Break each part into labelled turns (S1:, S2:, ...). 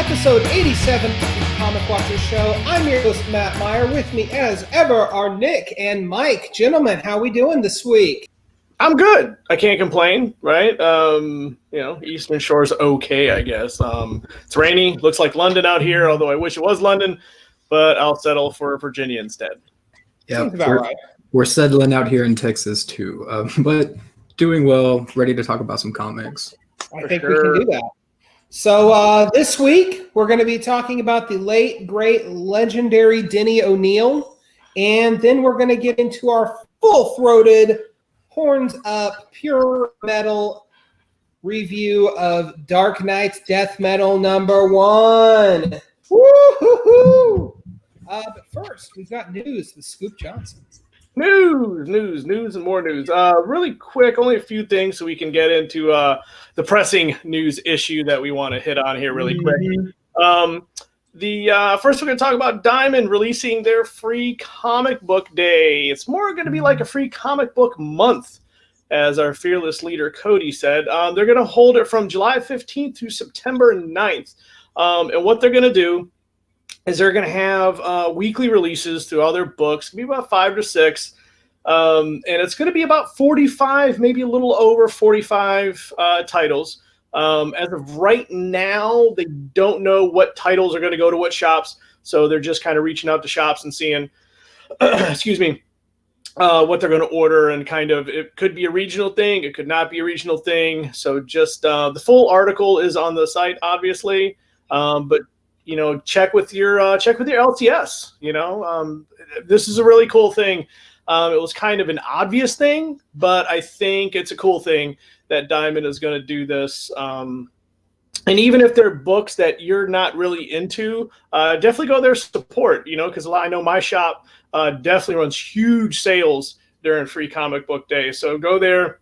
S1: episode 87 of the Comic Watchers Show. I'm your host, Matt Meyer. With me, as ever, are Nick and Mike. Gentlemen, how we doing this week?
S2: I'm good. I can't complain, right? Eastern Shore's okay, I guess. It's rainy. Looks like London out here, although I wish it was London, but I'll settle for Virginia instead.
S3: Yeah,
S1: Seems about right.
S3: We're settling out here in Texas, too, but doing well, ready to talk about some comics.
S1: I think we can do that. So this week, we're going to be talking about the late, great, legendary Denny O'Neil, and then we're going to get into our full-throated, horns-up, pure metal review of Dark Knight's Death Metal #1. Woo-hoo-hoo! But first, we've got news with Scoop Johnson.
S2: News, and more news. Really quick, only a few things so we can get into the pressing news issue that we want to hit on here really quick. First, we're going to talk about Diamond releasing their free comic book day. It's more going to be like a free comic book month, as our fearless leader Cody said. They're going to hold it from July 15th to September 9th. And what they're going to do is they're going to have weekly releases through all their books. It'll be about 5 to 6. And it's going to be about 45, maybe a little over 45 titles. As of right now, they don't know what titles are going to go to what shops. So they're just kind of reaching out to shops and seeing, what they're going to order. And kind of, it could be a regional thing. It could not be a regional thing. So just the full article is on the site, obviously. But check with your LCS. This is a really cool thing. It was kind of an obvious thing, but I think it's a cool thing that Diamond is going to do this. And even if they're books that you're not really into, definitely go there support. Because I know my shop definitely runs huge sales during Free Comic Book Day. So go there,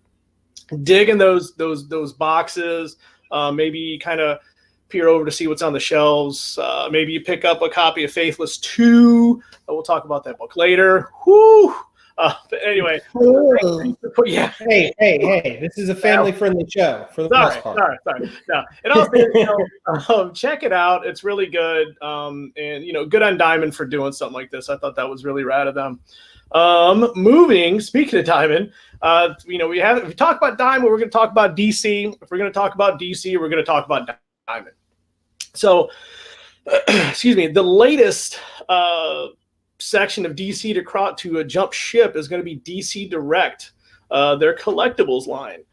S2: dig in those boxes, maybe kind of peer over to see what's on the shelves. Maybe you pick up a copy of Faithless 2. We'll talk about that book later. Whoo! But anyway. Yeah.
S1: Hey. This is a family-friendly show for the most part.
S2: Sorry. No. And also, check it out. It's really good. And, good on Diamond for doing something like this. I thought that was really rad of them. Speaking of Diamond, if we talk about Diamond, we're going to talk about DC. If we're going to talk about DC, we're going to talk about Diamond. So, the latest section of DC to jump ship is going to be DC Direct, their collectibles line.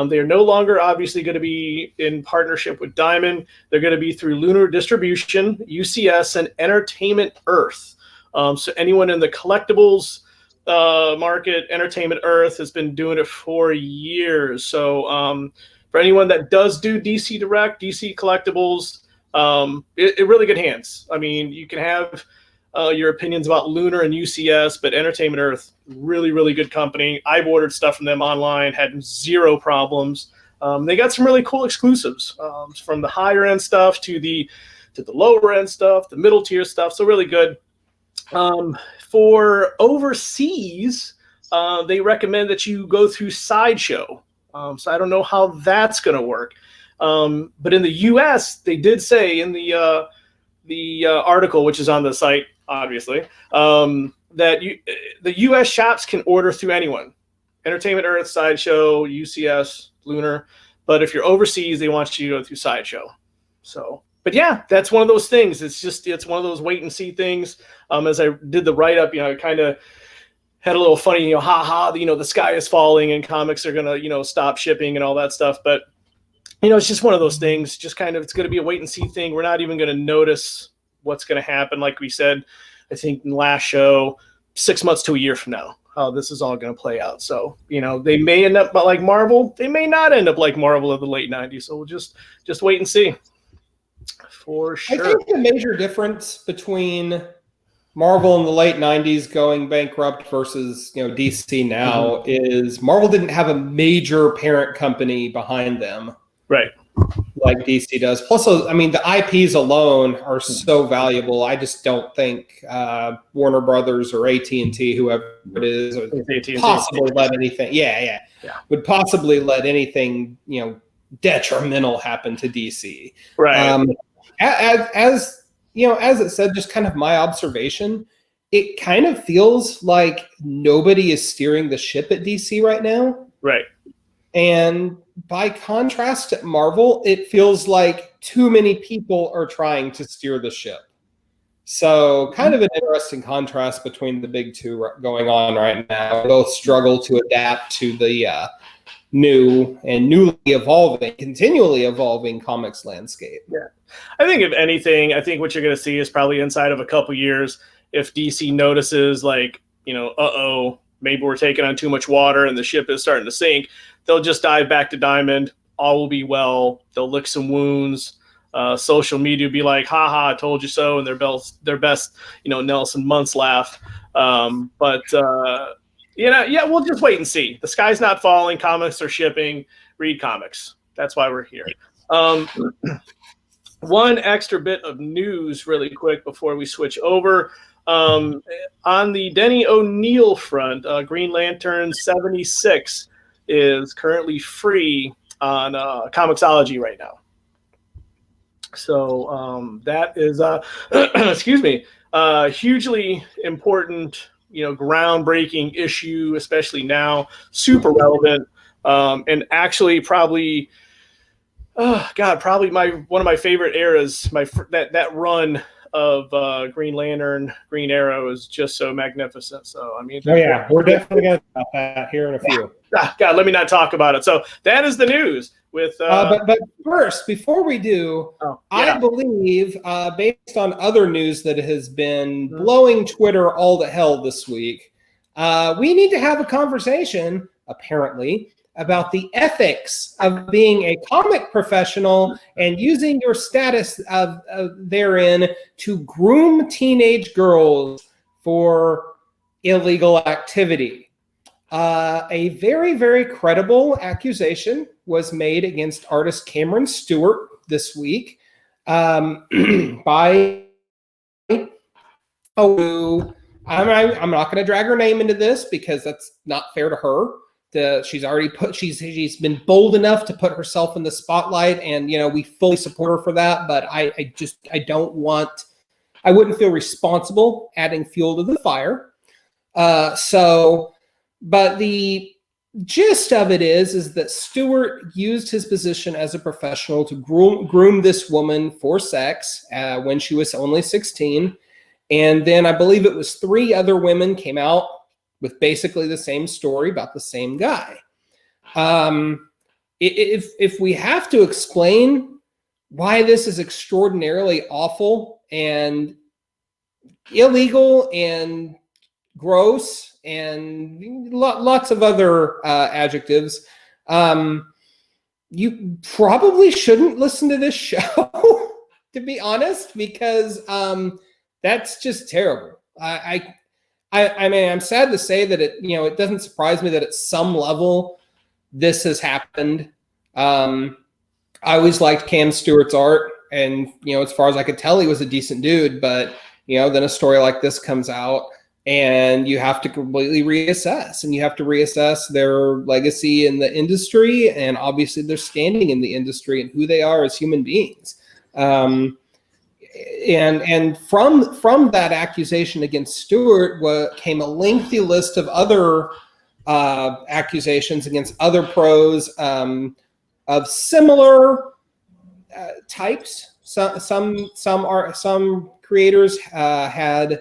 S2: They are no longer obviously going to be in partnership with Diamond. They're going to be through Lunar Distribution, UCS, and Entertainment Earth. So anyone in the collectibles market, Entertainment Earth has been doing it for years. So for anyone that does do DC Direct, DC Collectibles, it really good hands. I mean, you can have your opinions about Lunar and UCS, but Entertainment Earth, really, really good company. I've ordered stuff from them online, had zero problems. They got some really cool exclusives, from the higher end stuff to the lower end stuff, the middle tier stuff. So really good. For overseas, they recommend that you go through Sideshow. So I don't know how that's going to work. But in the U.S., they did say in the article, which is on the site, obviously, that the U.S. shops can order through anyone. Entertainment Earth, Sideshow, UCS, Lunar. But if you're overseas, they want you to go through Sideshow. So, but yeah, that's one of those things. It's one of those wait and see things. As I did the write-up, I kind of had a little funny, the sky is falling and comics are going to, stop shipping and all that stuff. But, it's just one of those things, just kind of, it's going to be a wait and see thing. We're not even going to notice what's going to happen. Like we said, I think in the last show, 6 months to a year from now, how this is all going to play out. So, they may end up like Marvel. They may not end up like Marvel of the late 90s. So we'll just wait and see. For sure.
S1: I think the major difference between Marvel in the late 90s going bankrupt versus DC now is Marvel didn't have a major parent company behind them,
S2: right?
S1: Like DC does. Plus, the IPs alone are so valuable. I just don't think Warner Brothers or AT&T, whoever it is, would possibly let anything. Yeah, would possibly let anything detrimental happen to DC.
S2: Right.
S1: as you know, as it said, just kind of my observation, it kind of feels like nobody is steering the ship at DC right now.
S2: Right.
S1: And by contrast at Marvel, it feels like too many people are trying to steer the ship. So kind of an interesting contrast between the big two going on right now. Both struggle to adapt to the new and newly evolving, continually evolving comics landscape.
S2: Yeah. I think if anything, I think what you're going to see is probably inside of a couple years, if DC notices like, maybe we're taking on too much water and the ship is starting to sink, they'll just dive back to Diamond. All will be well. They'll lick some wounds. Social media will be like, haha, I told you so. And their best, Nelson Muntz laugh. We'll just wait and see. The sky's not falling. Comics are shipping. Read comics. That's why we're here. One extra bit of news really quick before we switch over. On the Denny O'Neil front, Green Lantern 76 is currently free on Comixology right now. So that is, hugely important, groundbreaking issue, especially now, super relevant, and actually probably, probably one of my favorite eras. That run of Green Lantern, Green Arrow is just so magnificent. So
S1: we're definitely going to talk about that here in a few.
S2: God, let me not talk about it. So that is the news.
S1: But first, before we do, I believe, based on other news that has been blowing Twitter all to hell this week, we need to have a conversation, apparently, about the ethics of being a comic professional and using your status therein to groom teenage girls for illegal activity. A very, very credible accusation was made against artist Cameron Stewart this week by I'm not going to drag her name into this because that's not fair to her. She's been bold enough to put herself in the spotlight, and we fully support her for that. But I wouldn't feel responsible adding fuel to the fire. But the gist of it is that Stewart used his position as a professional to groom this woman for sex when she was only 16. And then I believe it was 3 other women came out with basically the same story about the same guy. If we have to explain why this is extraordinarily awful and illegal and gross and lots of other adjectives, you probably shouldn't listen to this show, to be honest, because that's just terrible. I mean, I'm sad to say that it doesn't surprise me that at some level this has happened. I always liked Cam Stewart's art, and as far as I could tell, he was a decent dude. But then a story like this comes out, and you have to completely reassess, and you have to reassess their legacy in the industry, and obviously their standing in the industry and who they are as human beings. And from that accusation against Stewart came a lengthy list of other accusations against other pros of similar types. Some creators had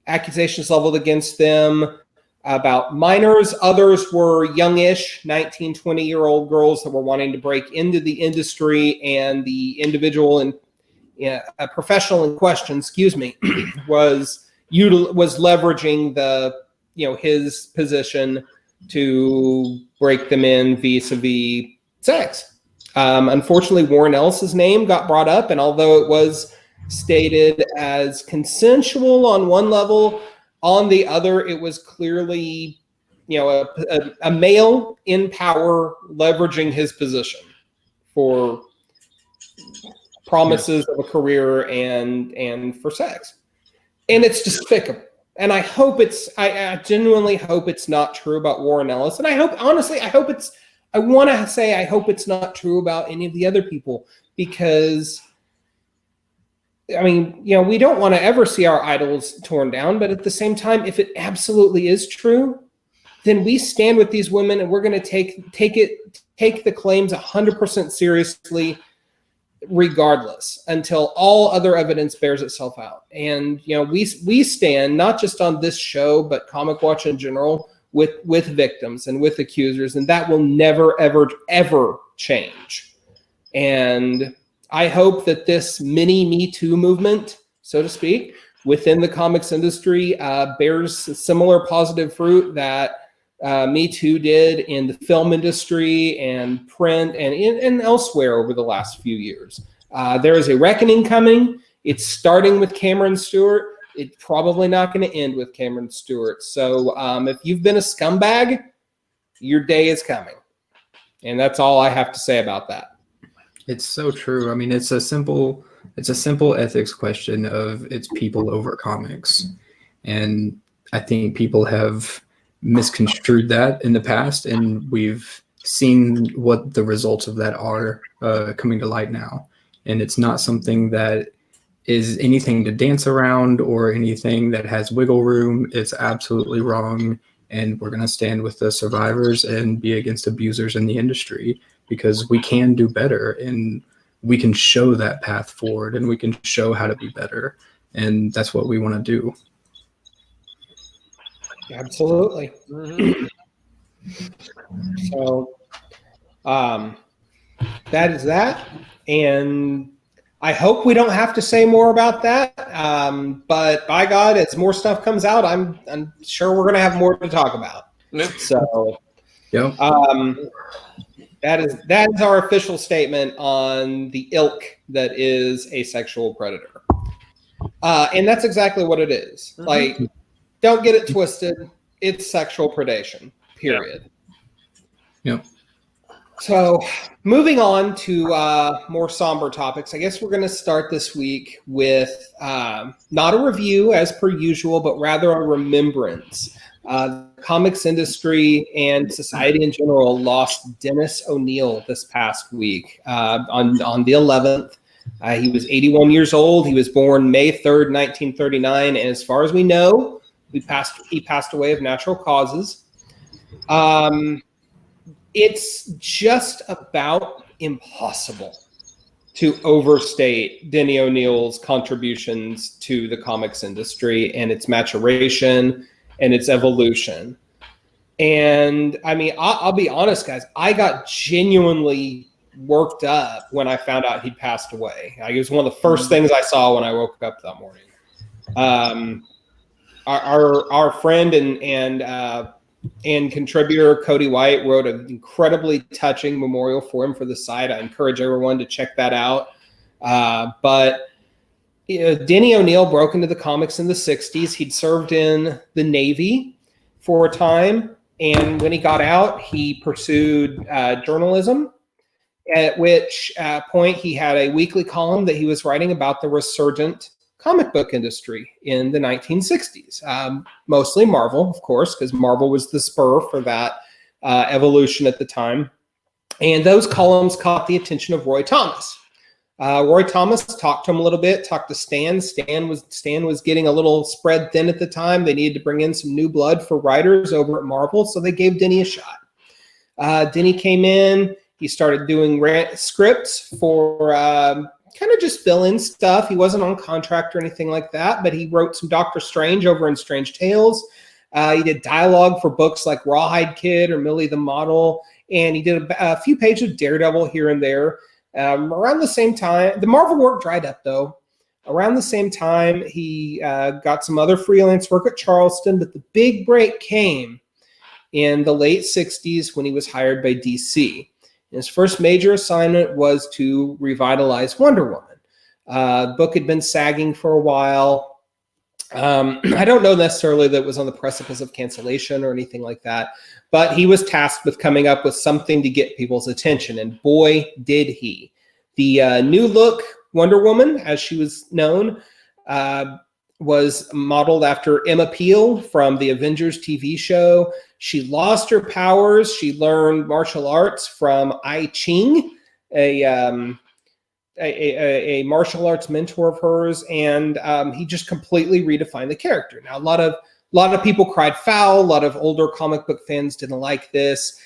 S1: accusations leveled against them about minors. Others were youngish, 19, 20-year-old girls that were wanting to break into the industry, and the individual a professional in question, was leveraging his position to break them in vis-a-vis sex. Unfortunately, Warren Ellis's name got brought up, and although it was stated as consensual on one level, on the other, it was clearly, a male in power leveraging his position for promises of a career and for sex. And it's despicable. And I genuinely hope it's not true about Warren Ellis. And I hope it's not true about any of the other people, because I mean, we don't want to ever see our idols torn down, but at the same time, if it absolutely is true, then we stand with these women and we're going to take the claims 100% seriously, regardless, until all other evidence bears itself out. And we stand not just on this show, but Comic Watch in general with victims and with accusers, and that will never, ever, ever change. And I hope that this mini Me Too movement, so to speak, within the comics industry bears similar positive fruit that Me Too did in the film industry and print and elsewhere over the last few years. There is a reckoning coming. It's starting with Cameron Stewart. It's probably not going to end with Cameron Stewart. So if you've been a scumbag, your day is coming. And that's all I have to say about that.
S3: It's so true. I mean, it's a simple ethics question of it's people over comics. And I think people have misconstrued that in the past, and we've seen what the results of that are coming to light now. And it's not something that is anything to dance around or anything that has wiggle room. It's absolutely wrong. And we're going to stand with the survivors and be against abusers in the industry, because we can do better and we can show that path forward and we can show how to be better. And that's what we want to do.
S1: Absolutely.
S2: Mm-hmm.
S1: So that is that. And I hope we don't have to say more about that. But by God, as more stuff comes out, I'm sure we're going to have more to talk about.
S2: Yeah.
S1: So
S3: Yep.
S1: that is our official statement on the ilk that is a sexual predator. And that's exactly what it is.
S2: Mm-hmm.
S1: Like, don't get it twisted. It's sexual predation, period.
S3: Yep.
S1: So moving on to more somber topics, I guess we're going to start this week with not a review as per usual, but rather a remembrance. The comics industry and society in general lost Dennis O'Neil this past week on the 11th. He was 81 years old. He was born May 3rd, 1939. And as far as we know, he passed away of natural causes. It's just about impossible to overstate Denny O'Neil's contributions to the comics industry and its maturation and its evolution. And I mean, I'll be honest, guys, I got genuinely worked up when I found out he'd passed away. It was one of the first things I saw when I woke up that morning. Our friend and contributor Cody White wrote an incredibly touching memorial for him for the site. I encourage everyone to check that out. But Denny O'Neil broke into the comics in the 60s. He'd served in the Navy for a time, and when he got out, he pursued journalism, at which point he had a weekly column that he was writing about the resurgent comic book industry in the 1960s. Mostly Marvel, of course, because Marvel was the spur for that evolution at the time. And those columns caught the attention of Roy Thomas. Roy Thomas talked to him a little bit, talked to Stan. Stan was getting a little spread thin at the time. They needed to bring in some new blood for writers over at Marvel, so they gave Denny a shot. Denny came in. He started doing scripts for kind of just fill-in stuff. He wasn't on contract or anything like that, but he wrote some Doctor Strange over in Strange Tales. He did dialogue for books like Rawhide Kid or Millie the Model, and he did a few pages of Daredevil here and there. Around the same time, the Marvel work dried up, though. Around the same time, he got some other freelance work at Charleston, but the big break came in the late 60s when he was hired by DC. His first major assignment was to revitalize Wonder Woman. The book had been sagging for a while. I don't know necessarily that it was on the precipice of cancellation or anything like that, but he was tasked with coming up with something to get people's attention, and boy, did he. The new look Wonder Woman, as she was known, was modeled after Emma Peel from the Avengers TV show. She lost her powers. She learned martial arts from I Ching, a a martial arts mentor of hers, and he just completely redefined the character. Now, a lot of people cried foul. A lot of older comic book fans didn't like this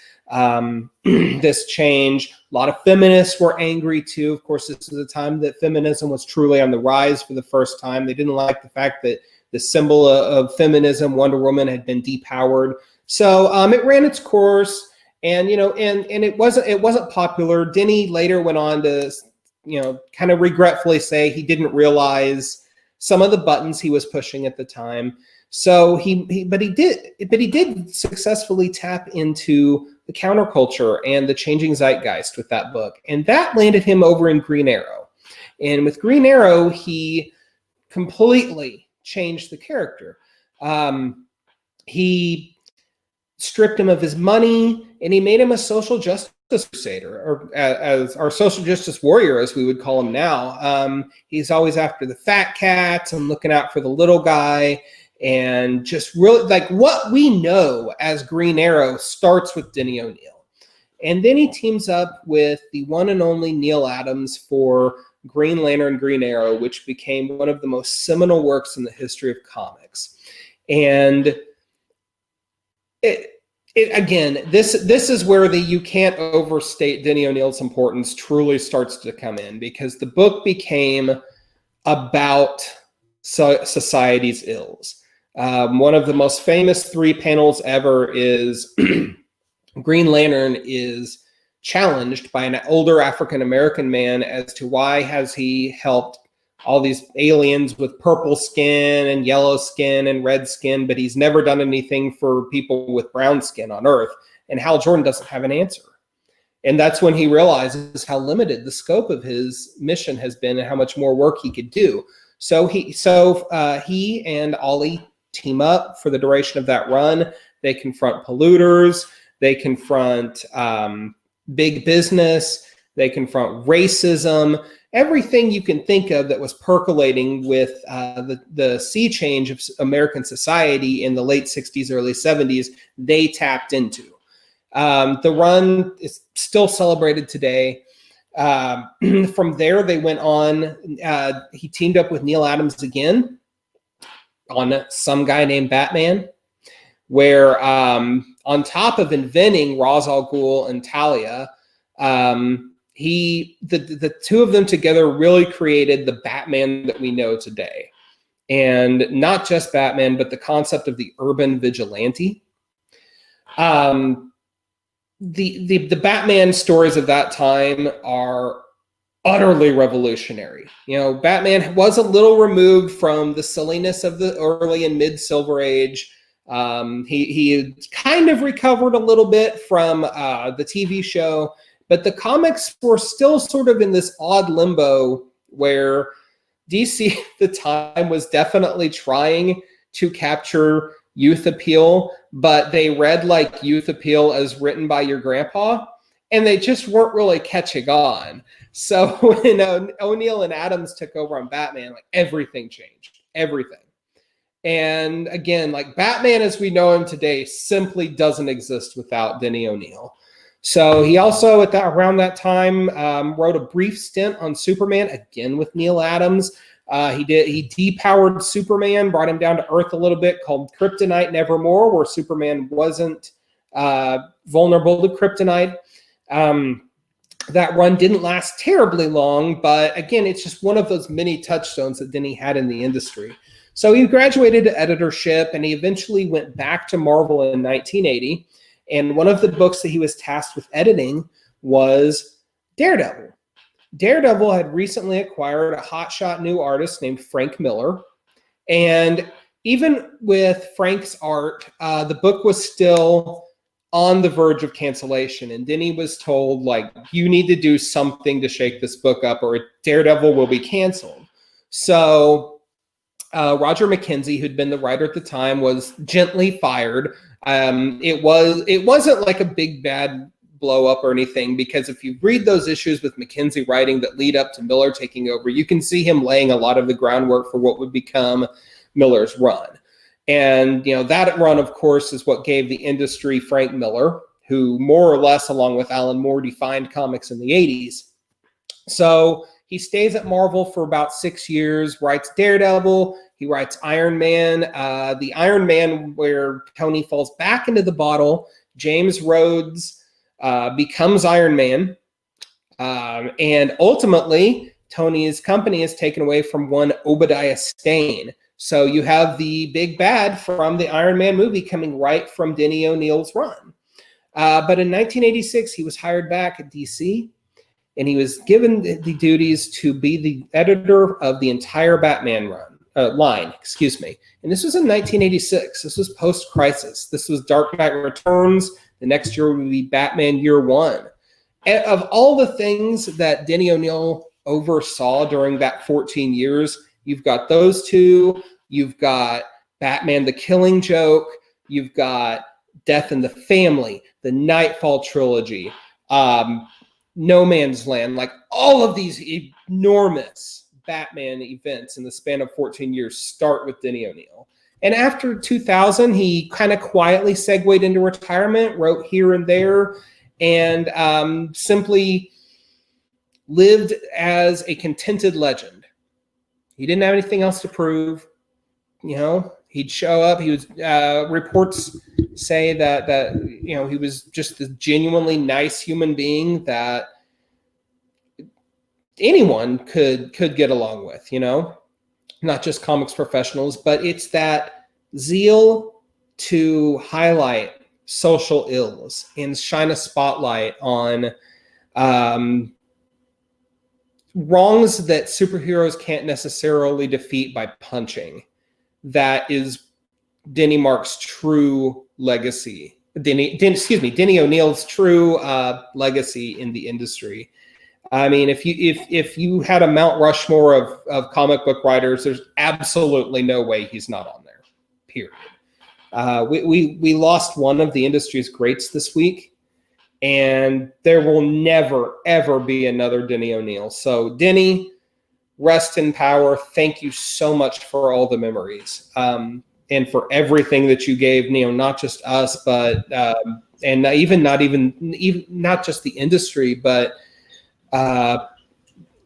S1: this change. A lot of feminists were angry too. Of course, this is a time that feminism was truly on the rise for the first time. They didn't like the fact that the symbol of feminism, Wonder Woman, had been depowered. So it ran its course, and and it wasn't popular. Denny later went on to kind of regretfully say he didn't realize some of the buttons he was pushing at the time. So he did successfully tap into the counterculture and the changing zeitgeist with that book, and that landed him over in Green Arrow. And with Green Arrow, he completely changed the character. He stripped him of his money, and he made him a social justice crusader, or as our social justice warrior, as we would call him now. He's always after the fat cats and looking out for the little guy, and just really like what we know as Green Arrow starts with Denny O'Neil. And then he teams up with the one and only Neil Adams for Green Lantern, Green Arrow, which became one of the most seminal works in the history of comics. And again, this is where the you can't overstate Denny O'Neil's importance truly starts to come in, because the book became about society's ills. One of the most famous 3 panels ever is Green Lantern is challenged by an older African-American man as to why has he helped all these aliens with purple skin and yellow skin and red skin, but he's never done anything for people with brown skin on Earth. And Hal Jordan doesn't have an answer. And that's when he realizes how limited the scope of his mission has been and how much more work he could do. So he and Ollie team up for the duration of that run. They confront polluters. They confront big business. They confront racism. Everything you can think of that was percolating with the sea change of American society in the late 60s, early 70s, they tapped into. The run is still celebrated today. From there, they went on. He teamed up with Neil Adams again on Some Guy Named Batman, where on top of inventing Ra's al Ghul and Talia, the two of them together really created the Batman that we know today. And not just Batman, but the concept of the urban vigilante. The Batman stories of that time are utterly revolutionary. Batman was a little removed from the silliness of the early and mid Silver Age. He kind of recovered a little bit from the TV show, but the comics were still sort of in this odd limbo where DC at the time was definitely trying to capture youth appeal, but they read like youth appeal as written by your grandpa, and they just weren't really catching on. So when O'Neil and Adams took over on Batman, like everything changed, everything. And again, like Batman as we know him today simply doesn't exist without Denny O'Neil. So he also around that time wrote a brief stint on Superman, again with Neil Adams. He depowered Superman, brought him down to Earth a little bit, called Kryptonite Nevermore, where Superman wasn't vulnerable to kryptonite. That run didn't last terribly long, but again, it's just one of those many touchstones that Denny had in the industry. So he graduated to editorship, and he eventually went back to Marvel in 1980. And one of the books that he was tasked with editing was Daredevil. Daredevil had recently acquired a hotshot new artist named Frank Miller. And even with Frank's art, the book was still on the verge of cancellation. And Denny was told, like, you need to do something to shake this book up or Daredevil will be canceled. So Roger McKenzie, who'd been the writer at the time, was gently fired. It wasn't like a big bad blow up or anything, because if you read those issues with McKenzie writing that lead up to Miller taking over, you can see him laying a lot of the groundwork for what would become Miller's run. And that run, of course, is what gave the industry Frank Miller, who more or less, along with Alan Moore, defined comics in the 80s. So He stays at Marvel for about 6 years, writes Daredevil, he writes Iron Man. The Iron Man where Tony falls back into the bottle, James Rhodes becomes Iron Man. And ultimately, Tony's company is taken away from one Obadiah Stane. So you have the big bad from the Iron Man movie coming right from Denny O'Neil's run. But in 1986, he was hired back at DC, and he was given the duties to be the editor of the entire Batman line. And this was in 1986. This was post-crisis. This was Dark Knight Returns. The next year would be Batman Year One. And of all the things that Denny O'Neil oversaw during that 14 years, you've got those two. You've got Batman: The Killing Joke. You've got Death in the Family, the Nightfall trilogy, No Man's Land, like all of these enormous Batman events in the span of 14 years start with Denny O'Neil. And after 2000, he kind of quietly segued into retirement, wrote here and there, and simply lived as a contented legend. He didn't have anything else to prove. You know, he'd show up. He was reports say that you know, he was just a genuinely nice human being that anyone could get along with, you know, not just comics professionals, but it's that zeal to highlight social ills and shine a spotlight on wrongs that superheroes can't necessarily defeat by punching. That is Denny Mark's true legacy. Denny O'Neil's true legacy in the industry. I mean, if you had a Mount Rushmore of comic book writers, there's absolutely no way he's not on there. Period. We lost one of the industry's greats this week, and there will never ever be another Denny O'Neil. So Denny, rest in power. Thank you so much for all the memories, and for everything that you gave, you know, not just us, but and not just the industry, but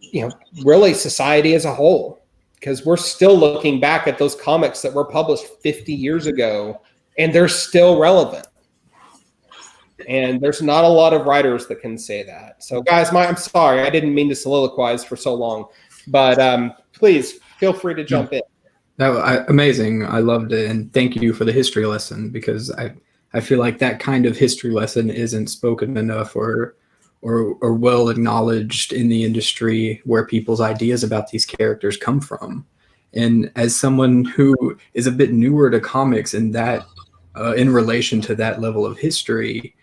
S1: you know, really society as a whole, because we're still looking back at those comics that were published 50 years ago, and they're still relevant. And there's not a lot of writers that can say that. So guys, I'm sorry, I didn't mean to soliloquize for so long, but please feel free to jump in.
S3: Amazing. I loved it. And thank you for the history lesson, because I feel like that kind of history lesson isn't spoken enough or well acknowledged in the industry, where people's ideas about these characters come from. And as someone who is a bit newer to comics in that, in relation to that level of history,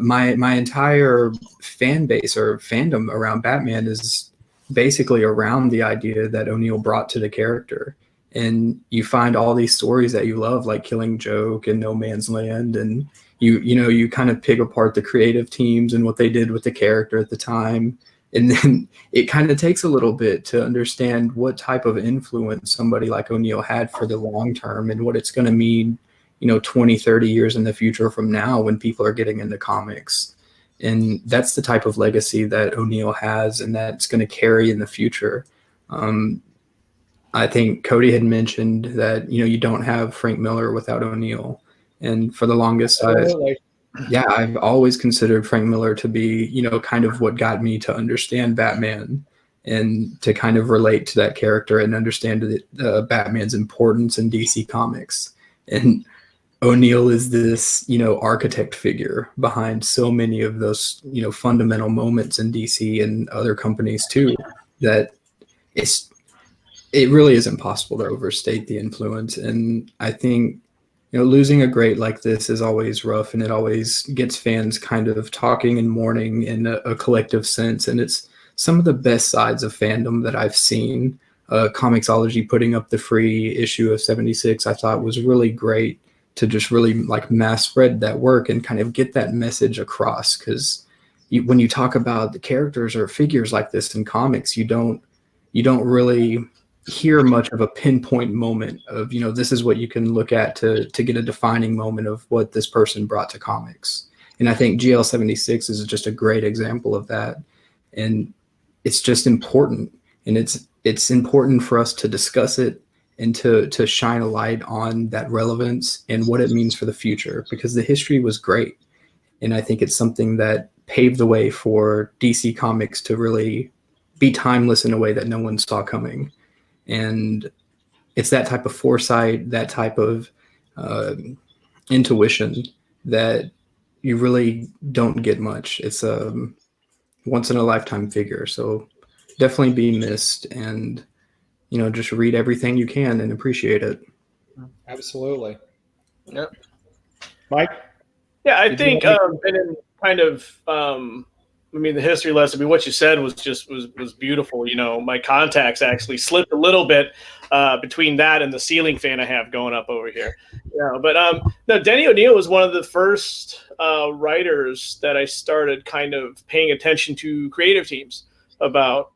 S3: my entire fan base or fandom around Batman is basically around the idea that O'Neil brought to the character. And you find all these stories that you love, like Killing Joke and No Man's Land, and you kind of pick apart the creative teams and what they did with the character at the time. And then it kind of takes a little bit to understand what type of influence somebody like O'Neil had for the long term, and what it's going to mean, 20, 30 years in the future from now when people are getting into comics. And that's the type of legacy that O'Neil has, and that's going to carry in the future. I think Cody had mentioned that, you don't have Frank Miller without O'Neil. And for the longest, I've always considered Frank Miller to be, kind of what got me to understand Batman and to kind of relate to that character and understand Batman's importance in DC Comics. And O'Neil is this, architect figure behind so many of those, fundamental moments in DC and other companies too, that it really is impossible to overstate the influence. And I think, losing a great like this is always rough, and it always gets fans kind of talking and mourning in a collective sense. And it's some of the best sides of fandom that I've seen. Comixology putting up the free issue of 76, I thought was really great to just really mass spread that work and kind of get that message across. Because when you talk about the characters or figures like this in comics, you don't really hear much of a pinpoint moment of, this is what you can look at to get a defining moment of what this person brought to comics. And I think GL76 is just a great example of that. And it's just important. And it's important for us to discuss it and to shine a light on that relevance and what it means for the future, because the history was great. And I think it's something that paved the way for DC Comics to really be timeless in a way that no one saw coming. And it's that type of foresight, that type of intuition that you really don't get much. It's a once in a lifetime figure. So definitely be missed, and just read everything you can and appreciate it.
S1: Absolutely.
S2: Yep.
S1: Mike?
S2: Yeah, I think, and then kind of, the history lesson. What you said was beautiful. My contacts actually slipped a little bit between that and the ceiling fan I have going up over here. But no, Denny O'Neil was one of the first writers that I started kind of paying attention to creative teams about.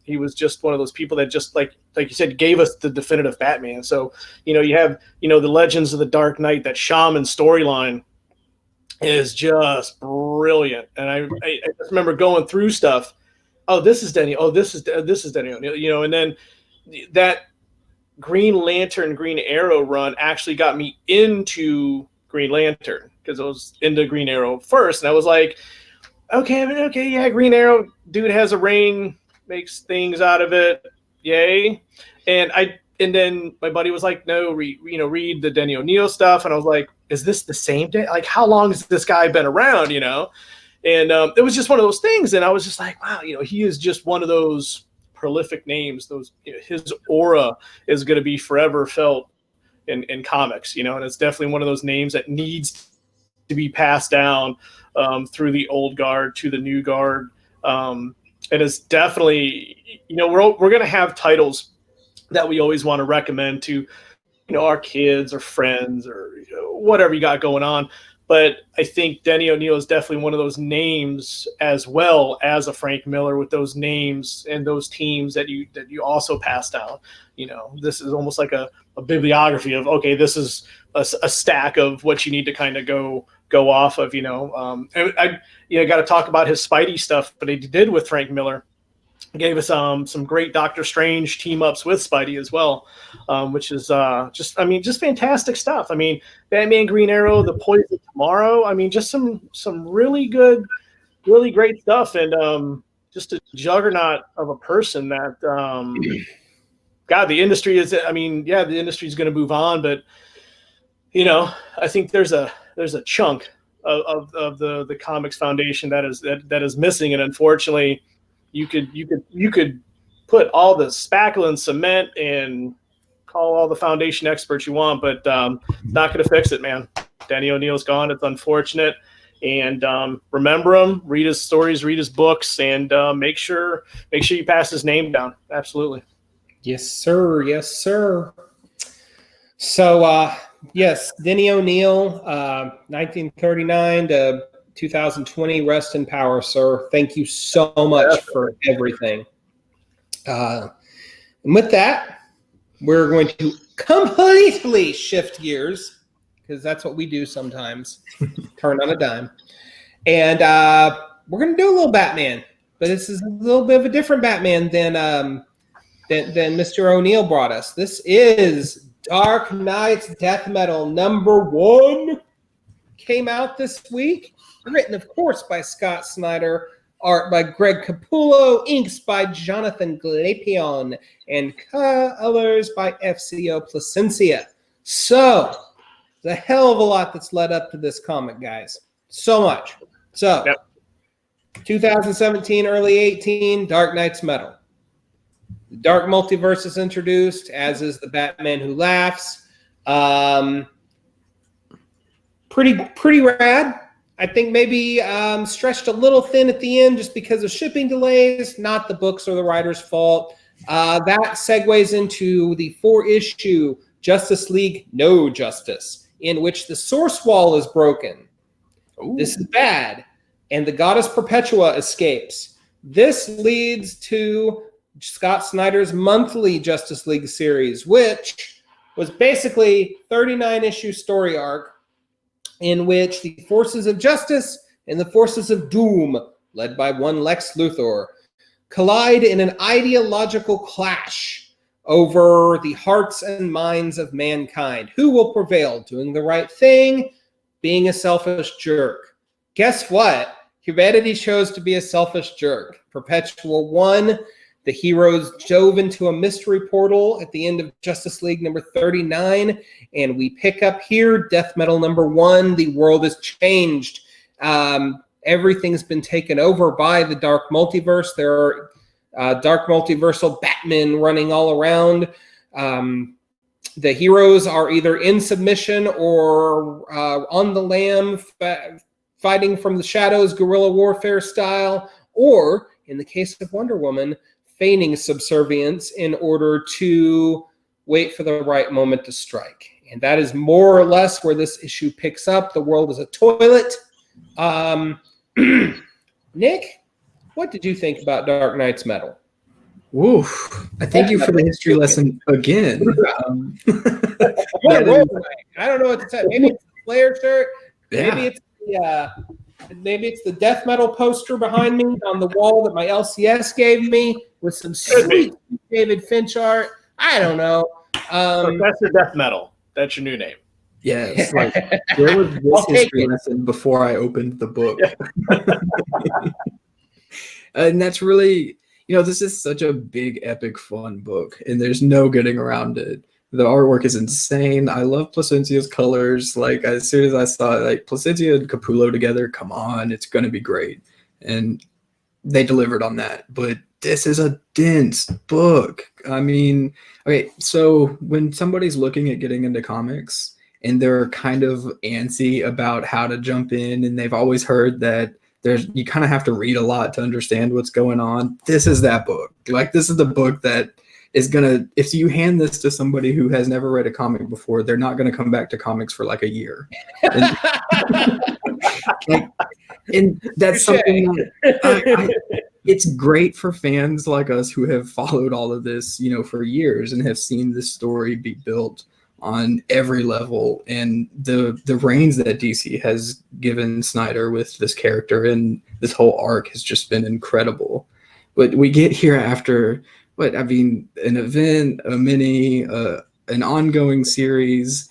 S2: He was just one of those people that just like you said, gave us the definitive Batman. So, you have, the Legends of the Dark Knight, that Shaman storyline is just brilliant. And I just remember going through stuff. Oh, this is Denny. Oh, this is Denny O'Neil, and then that Green Lantern, Green Arrow run actually got me into Green Lantern, because I was into Green Arrow first. And I was like, okay, yeah, Green Arrow dude has a ring, makes things out of it. Yay. And then my buddy was like, no, read the Denny O'Neil stuff. And I was like, is this the same day? Like, how long has this guy been around, And it was just one of those things. And I was just like, wow, he is just one of those prolific names. His aura is going to be forever felt in comics, and it's definitely one of those names that needs to be passed down through the old guard to the new guard. And it's definitely, we're going to have titles that we always want to recommend to, our kids or friends or whatever you got going on. But I think Denny O'Neil is definitely one of those names, as well as a Frank Miller, with those names and those teams that you also passed down. This is almost like a bibliography of, okay, this is a stack of what you need to kind of go off of. And I got to talk about his Spidey stuff, but he did with Frank Miller. Gave us some great Doctor Strange team ups with Spidey as well, which is just fantastic stuff. Batman, Green Arrow, The Poison Tomorrow. Just some really good, really great stuff, and just a juggernaut of a person that God, the industry is. The industry is going to move on, but I think there's a chunk of the Comics Foundation that is missing, and unfortunately. You could put all the spackle and cement and call all the foundation experts you want, but not going to fix it, man. Denny O'Neil's gone. It's unfortunate. And remember him, read his stories, read his books, and make sure you pass his name down. Absolutely.
S1: Yes, sir. Yes, sir. So, yes, Denny O'Neil, 1939 to 2020, rest in power, sir. Thank you so much for everything. And with that, we're going to completely shift gears, because that's what we do sometimes, turn on a dime. And we're going to do a little Batman, but this is a little bit of a different Batman than Mr. O'Neil brought us. This is Dark Knight's Death Metal #1. Came out this week. Written, of course, by Scott Snyder, art by Greg Capullo, inks by Jonathan Glapion, and colors by FCO Placencia. So, the hell of a lot that's led up to this comic, guys. So much. So, 2017, early 18, Dark Knight's Metal. The Dark Multiverse is introduced, as is the Batman Who Laughs. Pretty rad. I think maybe stretched a little thin at the end just because of shipping delays, not the books or the writer's fault. That segues into the 4-issue Justice League No Justice, in which the source wall is broken. Ooh. This is bad. And the goddess Perpetua escapes. This leads to Scott Snyder's monthly Justice League series, which was basically 39-issue story arc, in which the forces of justice and the forces of doom, led by one Lex Luthor, collide in an ideological clash over the hearts and minds of mankind. Who will prevail? Doing the right thing, being a selfish jerk. Guess what? Humanity chose to be a selfish jerk. Perpetual won. The heroes dove into a mystery portal at the end of Justice League number 39, and we pick up here Death Metal number 1. The world has changed. Everything's been taken over by the Dark Multiverse. There are dark multiversal Batmen running all around. The heroes are either in submission or on the lam, fighting from the shadows, guerrilla warfare style, or, in the case of Wonder Woman, feigning subservience in order to wait for the right moment to strike. And that is more or less where this issue picks up. The world is a toilet. Nick, what did you think about Dark Knight's Metal?
S3: Woof. I thank you for the history lesson again.
S1: I don't know what to say. Maybe it's the Slayer shirt. Yeah. Maybe it's the Death Metal poster behind me on the wall that my LCS gave me with some sweet David Finch art. I don't know.
S2: Professor Death Metal. That's your new name.
S3: Yes. Like, where was this history lesson before I opened the book? And that's really, this is such a big, epic, fun book, and there's no getting around it. The artwork is insane. I love Placencia's colors. Like, as soon as I saw it, like, Placencia and Capullo together, come on, it's going to be great. And they delivered on that. But this is a dense book. I mean, okay, so when somebody's looking at getting into comics and they're kind of antsy about how to jump in, and they've always heard that you kind of have to read a lot to understand what's going on, this is that book. Like, this is the book that is gonna, if you hand this to somebody who has never read a comic before, they're not gonna come back to comics for like a year. And that's something that it's great for fans like us who have followed all of this, for years and have seen this story be built on every level. And the reins that DC has given Snyder with this character and this whole arc has just been incredible. But we get here after an event, a mini, an ongoing series,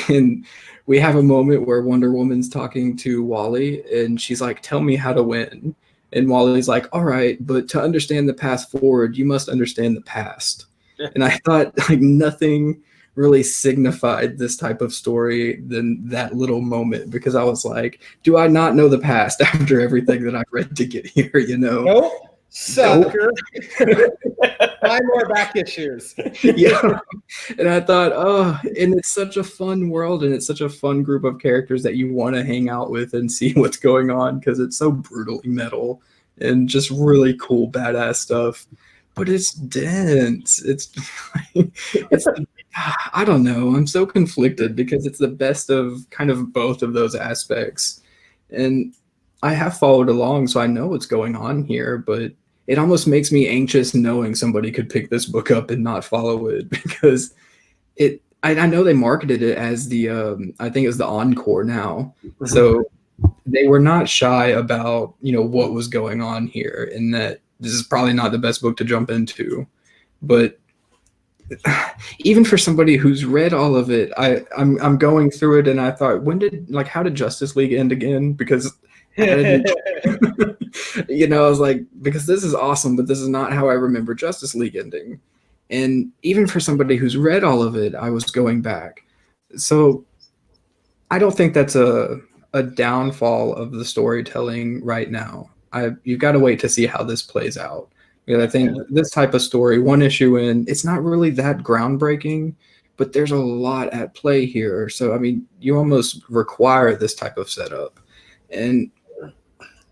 S3: and we have a moment where Wonder Woman's talking to Wally, and she's like, "Tell me how to win." And Wally's like, "All right, but to understand the path forward, you must understand the past." And I thought, like, nothing really signified this type of story than that little moment, because I was like, do I not know the past after everything that I've read to get here,
S1: Nope. Sucker. 5 more back issues.
S3: Yeah. And I thought, and it's such a fun world, and it's such a fun group of characters that you want to hang out with and see what's going on, because it's so brutally metal and just really cool, badass stuff. But it's dense. It's I don't know. I'm so conflicted because it's the best of kind of both of those aspects. And I have followed along, so I know what's going on here, but it almost makes me anxious knowing somebody could pick this book up and not follow it, because I know they marketed it as the I think it was the Encore now. Mm-hmm. So they were not shy about, what was going on here, and that this is probably not the best book to jump into. But even for somebody who's read all of it, I'm going through it, and I thought, how did Justice League end again? Because I was like, because this is awesome, but this is not how I remember Justice League ending. And even for somebody who's read all of it, I was going back. So I don't think that's a downfall of the storytelling right now. You've got to wait to see how this plays out. Because I think this type of story, one issue in, it's not really that groundbreaking, but there's a lot at play here. So, you almost require this type of setup. And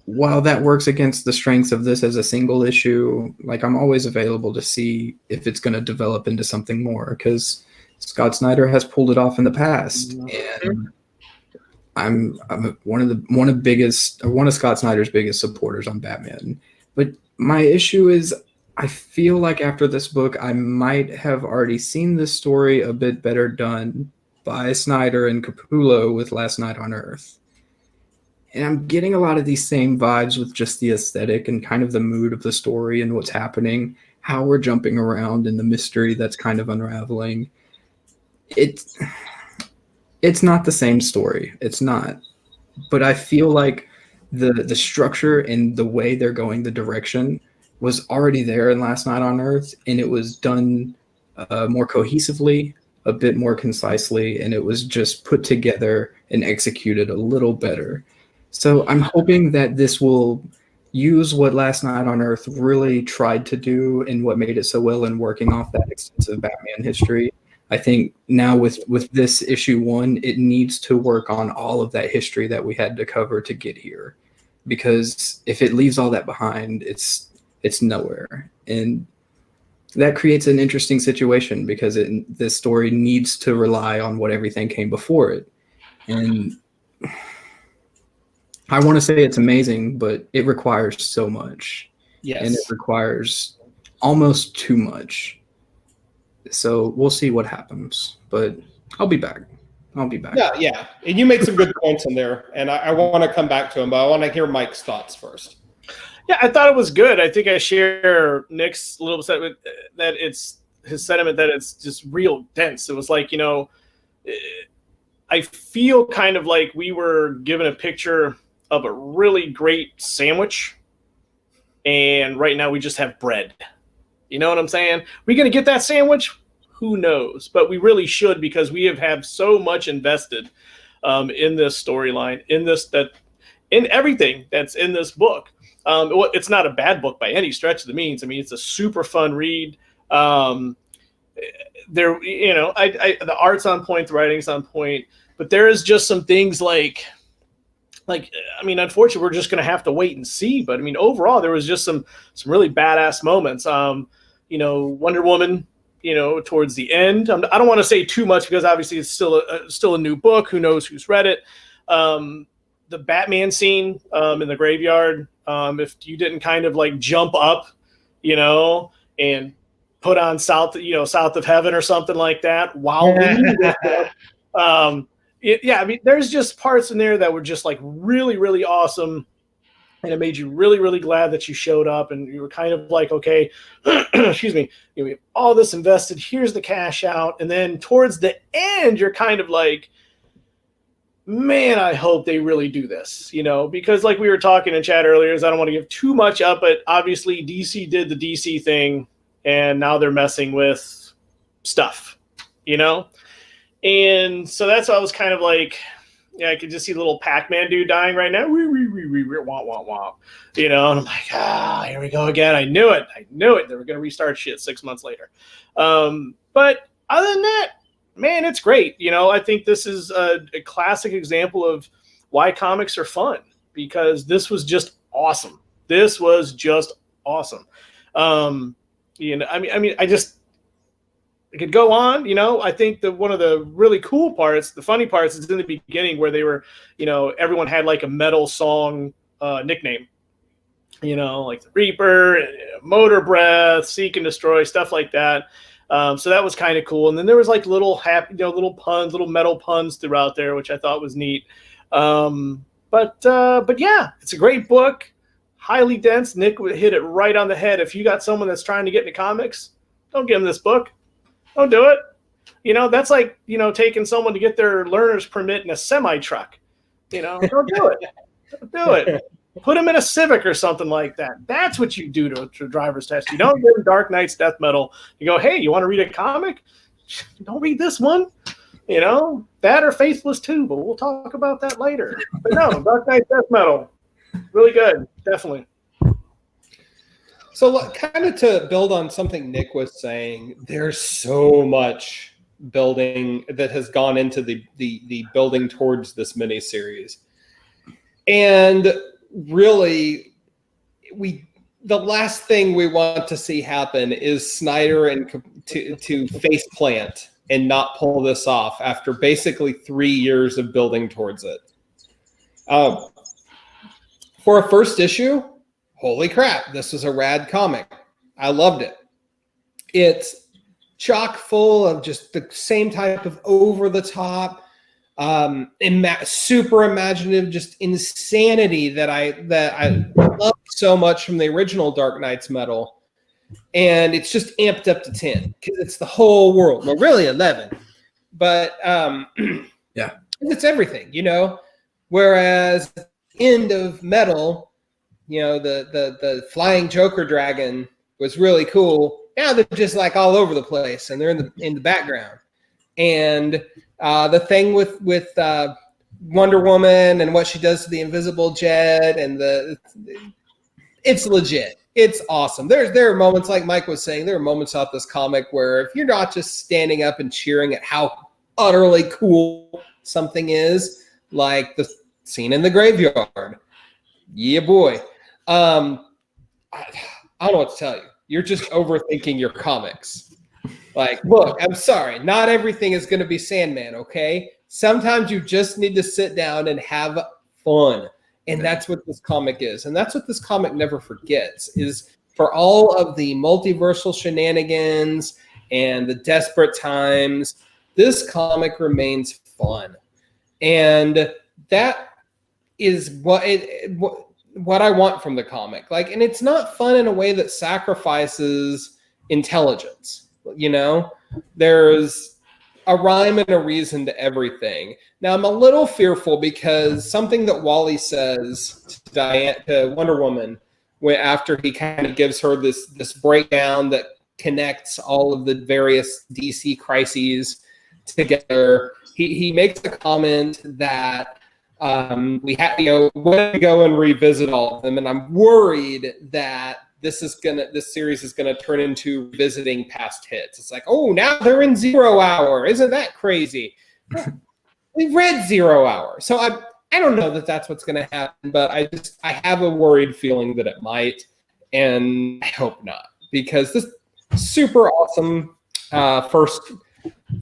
S3: while that works against the strengths of this as a single issue, like, I'm always available to see if it's going to develop into something more, because Scott Snyder has pulled it off in the past. And I'm one of Scott Snyder's biggest supporters on Batman. But my issue is, I feel like after this book, I might have already seen this story a bit better done by Snyder and Capullo with Last Night on Earth. And I'm getting a lot of these same vibes with just the aesthetic and kind of the mood of the story and what's happening, how we're jumping around and the mystery that's kind of unraveling. It's not the same story. It's not. But I feel like the structure and the way they're going, the direction was already there in Last Night on Earth, and it was done more cohesively, a bit more concisely, and it was just put together and executed a little better. So I'm hoping that this will use what Last Night on Earth really tried to do and what made it so well in working off that extensive Batman history. I think now with this issue 1, it needs to work on all of that history that we had to cover to get here. Because if it leaves all that behind, it's nowhere. And that creates an interesting situation because this story needs to rely on what everything came before it. And I want to say it's amazing, but it requires so much.
S1: Yes.
S3: And it requires almost too much. So we'll see what happens, but I'll be back.
S1: Yeah. And you made some good points in there, and I want to come back to them, but I want to hear Mike's thoughts first.
S2: Yeah, I thought it was good. I think I share Nick's little sentiment that it's his sentiment that it's just real dense. It was like, I feel kind of like we were given a picture of a really great sandwich, and right now we just have bread. You know what I'm saying? We're going to get that sandwich? Who knows? But we really should, because we have had so much invested in this storyline, in everything that's in this book. It's not a bad book by any stretch of the means. I mean, it's a super fun read. The art's on point, the writing's on point, but there is just some things like, unfortunately, we're just going to have to wait and see. But I mean, overall, there was just some really badass moments. Wonder Woman, towards the end. I don't want to say too much because obviously it's still a new book. Who knows who's read it? The Batman scene in the graveyard. If you didn't kind of like jump up, and put on South of Heaven or something like that. Wow. There's just parts in there that were just like really, really awesome. And it made you really, really glad that you showed up, and you were kind of like, okay, excuse me, we have all this invested. Here's the cash out. And then towards the end, you're kind of like, man, I hope they really do this, because like we were talking in chat earlier, I don't want to give too much up, but obviously DC did the DC thing, and now they're messing with stuff, And so that's why I was kind of like, I could just see the little Pac-Man dude dying right now. Womp, womp, womp. And I'm like, here we go again. I knew it. They were going to restart shit 6 months later. But other than that, man, it's great. I think this is a classic example of why comics are fun, because this was just awesome. I could go on, I think that one of the really cool parts, the funny parts, is in the beginning where they were, everyone had like a metal song nickname, like the Reaper, Motor Breath, Seek and Destroy, stuff like that. So that was kind of cool. And then there was like little happy, little puns, little metal puns throughout there, which I thought was neat. But yeah, it's a great book, highly dense. Nick would hit it right on the head. If you got someone that's trying to get into comics, don't give them this book. Don't do it. That's like, taking someone to get their learner's permit in a semi-truck. Don't do it. Don't do it. Put them in a Civic or something like that. That's what you do to a driver's test. You don't give them Dark Knight's Death Metal. You go, hey, you want to read a comic? Don't read this one. That or Faithless 2, but we'll talk about that later. But no, Dark Knight's Death Metal. Really good. Definitely.
S1: So kind of to build on something Nick was saying, there's so much building that has gone into the building towards this miniseries. And really, the last thing we want to see happen is Snyder and to face plant and not pull this off after basically 3 years of building towards it. For a first issue, holy crap, this was a rad comic. I loved it. It's chock full of just the same type of over-the-top super imaginative, just insanity that I love so much from the original Dark Knight's metal. And it's just amped up to 10 because it's the whole world. Well, really 11, but
S3: yeah,
S1: it's everything, you know. Whereas at the end of Metal, you know, the flying Joker dragon was really cool. Now they're just like all over the place, and they're in the background. And the thing with Wonder Woman and what she does to the Invisible Jet, and it's legit. It's awesome. There are moments, like Mike was saying, there are moments out this comic where if you're not just standing up and cheering at how utterly cool something is, like the scene in the graveyard. Yeah, boy. I don't know what to tell you. You're just overthinking your comics. Like, look, I'm sorry. Not everything is going to be Sandman, okay? Sometimes you just need to sit down and have fun. And that's what this comic is. And that's what this comic never forgets, is for all of the multiversal shenanigans and the desperate times, this comic remains fun. And that is what I want from the comic. Like, and it's not fun in a way that sacrifices intelligence. You know, there's a rhyme and a reason to everything. Now, I'm a little fearful because something that Wally says to Wonder Woman, after he kind of gives her this breakdown that connects all of the various DC crises together, he makes a comment that we have to go and revisit all of them, and I'm worried that this series is gonna turn into visiting past hits. It's like, oh, now they're in 0 Hour. Isn't that crazy? We read 0 Hour, so I don't know that that's what's gonna happen, but I have a worried feeling that it might, and I hope not, because this super awesome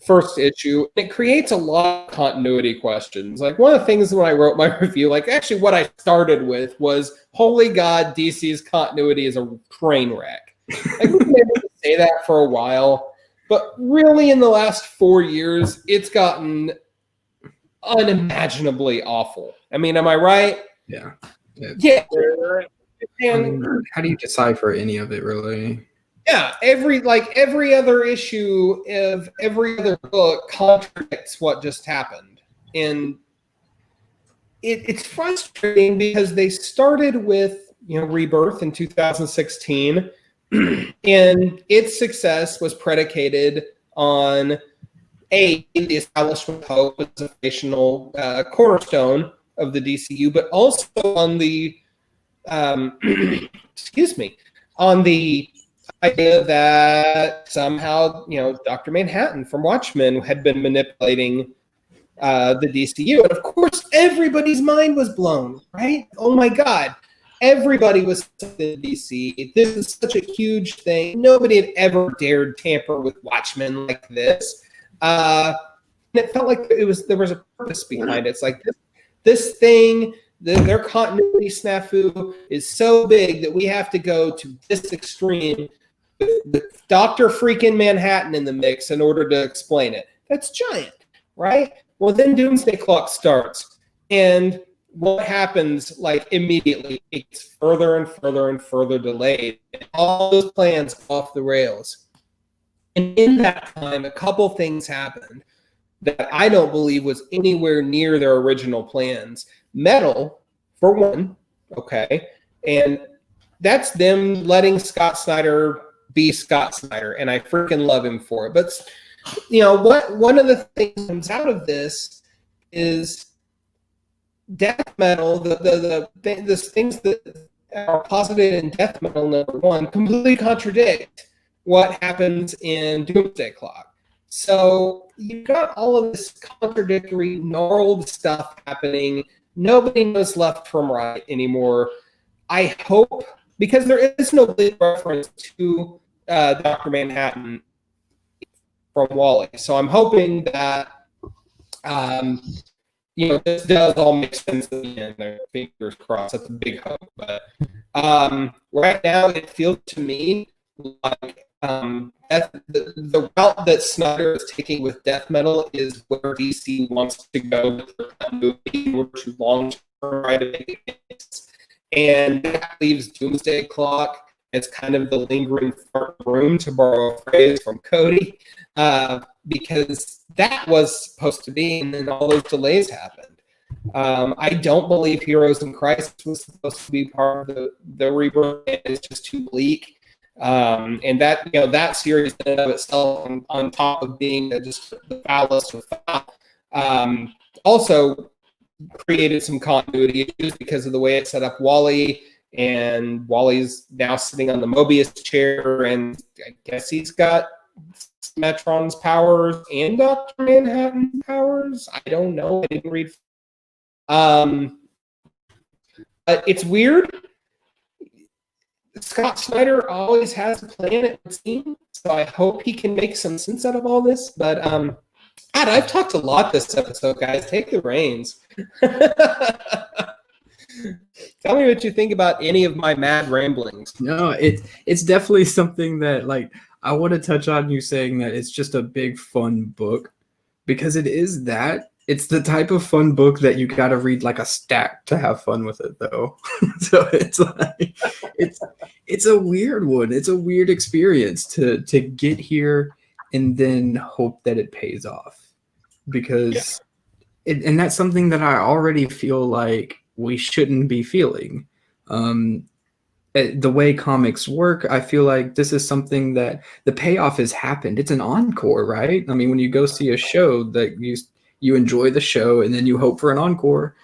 S1: first issue, it creates a lot of continuity questions. Like, one of the things when I wrote my review, like actually what I started with was, holy God, DC's continuity is a train wreck. Like, we've been able to say that for a while, but really in the last 4 years, it's gotten unimaginabily awful. I mean, am I right?
S3: Yeah.
S1: Yeah.
S3: And how do you decipher any of it, really?
S1: Yeah, every other issue of every other book contradicts what just happened. And it's frustrating because they started with, Rebirth in 2016, and its success was predicated on the establishment of Hope as a foundational cornerstone of the DCU, but also on the on the idea that somehow, Dr. Manhattan from Watchmen had been manipulating the DCU. And of course, everybody's mind was blown, right? Oh my God. Everybody was in DC. This is such a huge thing. Nobody had ever dared tamper with Watchmen like this. And it felt like there was a purpose behind it. It's like this thing, their continuity snafu is so big that we have to go to this extreme with Dr. freaking Manhattan in the mix in order to explain it. That's giant, right? Well, then Doomsday Clock starts, and what happens, like, immediately? It gets further and further and further delayed, and all those plans off the rails. And in that time, a couple things happened that I don't believe was anywhere near their original plans. Metal, for one, okay, and that's them letting Scott Snyder be Scott Snyder, and I freaking love him for it. But one of the things that comes out of this is death metal. The things that are posited in death metal, number one, completely contradict what happens in Doomsday Clock. So you've got all of this contradictory, gnarled stuff happening. Nobody knows left from right anymore. I hope, because there is no big reference to Dr. Manhattan from Wally. So I'm hoping that, this does all make sense in the end. Fingers crossed. That's a big hope. But right now, it feels to me like the route that Snyder is taking with death metal is where DC wants to go with the movie. We're too long to try to make it. And that leaves Doomsday Clock as kind of the lingering fart room, to borrow a phrase from Cody, because that was supposed to be, and then all those delays happened. I don't believe Heroes in Crisis was supposed to be part of the rebirth. It's just too bleak. And that, that series in and of itself, on top of being just the foulest of foul, also created some continuity issues because of the way it set up Wally, and Wally's now sitting on the Mobius chair, and I guess he's got Metron's powers and Dr. Manhattan's powers. I don't know. I didn't read. But it's weird. Scott Snyder always has a plan, it would seem, so I hope he can make some sense out of all this. But God, I've talked a lot this episode, guys. Take the reins. Tell me what you think about any of my mad ramblings.
S3: No, it's definitely something that, like, I want to touch on you saying that it's just a big fun book, because it is that. It's the type of fun book that you got to read like a stack to have fun with it, though. So it's like it's a weird one. It's a weird experience to get here and then hope that it pays off, because and that's something that I already feel like we shouldn't be feeling. The way comics work, I feel like this is something that the payoff has happened. It's an encore, right? I mean, when you go see a show, that you enjoy the show and then you hope for an encore.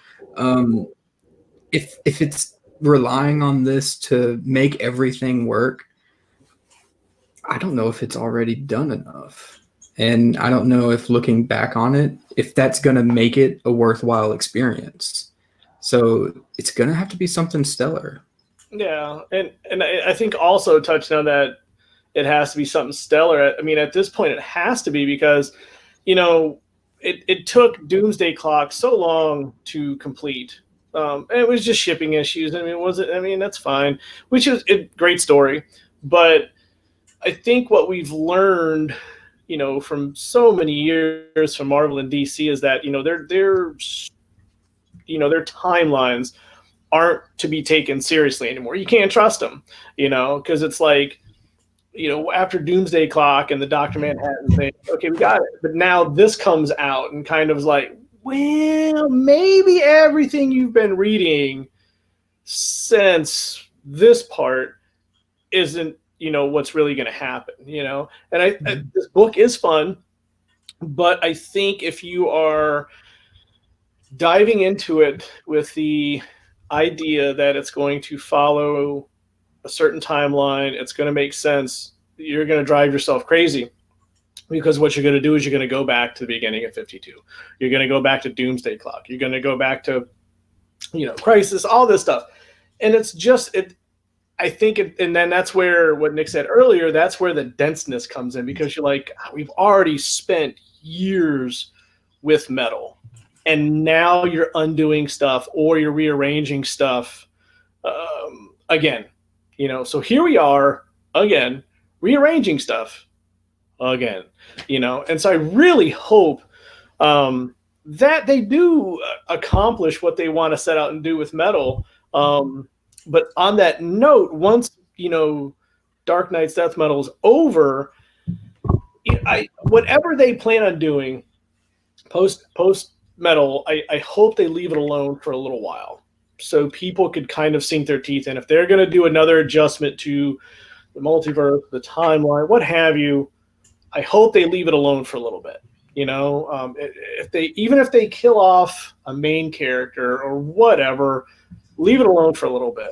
S3: If it's relying on this to make everything work, I don't know if it's already done enough. And I don't know if, looking back on it, if that's going to make it a worthwhile experience. So it's going to have to be something stellar. Yeah,
S2: and I think also touching on that, it has to be something stellar. I mean, at this point, it has to be, because, it took Doomsday Clock so long to complete. And it was just shipping issues. I mean, that's fine, which is a great story. But I think what we've learned, from so many years from Marvel and DC, is that, their timelines aren't to be taken seriously anymore. You can't trust them, because it's like, after Doomsday Clock and the Dr. Manhattan thing, okay, we got it. But now this comes out and kind of is like, well, maybe everything you've been reading since this part isn't, what's really going to happen, And this book is fun, but I think if you are diving into it with the idea that it's going to follow a certain timeline, it's going to make sense, you're going to drive yourself crazy, because what you're going to do is you're going to go back to the beginning of 52. You're going to go back to Doomsday Clock. You're going to go back to, Crisis, all this stuff. And it's just, I think, and then that's where, what Nick said earlier, that's where the denseness comes in, because you're like, we've already spent years with metal, and now you're undoing stuff, or you're rearranging stuff again. So here we are again, rearranging stuff again, and so I really hope that they do accomplish what they want to set out and do with metal. But on that note, once, Dark Knight's Death Metal is over, whatever they plan on doing post metal, I hope they leave it alone for a little while, so people could kind of sink their teeth in. If they're going to do another adjustment to the multiverse, the timeline, what have you, I hope they leave it alone for a little bit. If they kill off a main character or whatever, leave it alone for a little bit.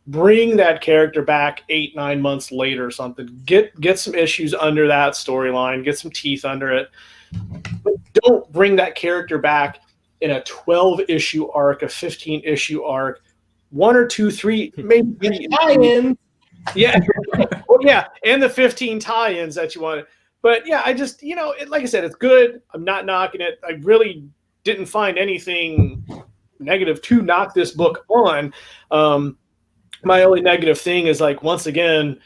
S2: Bring that character back 8-9 months later or something. Get some issues under that storyline. Get some teeth under it. But don't bring that character back in a 12-issue arc, a 15-issue arc, 1 or 2, 3, maybe tie-ins. Yeah, well, yeah, and the 15 tie-ins that you wanted. But yeah, I just, like I said, it's good. I'm not knocking it. I really didn't find anything negative to knock this book on. My only negative thing is, like, once again,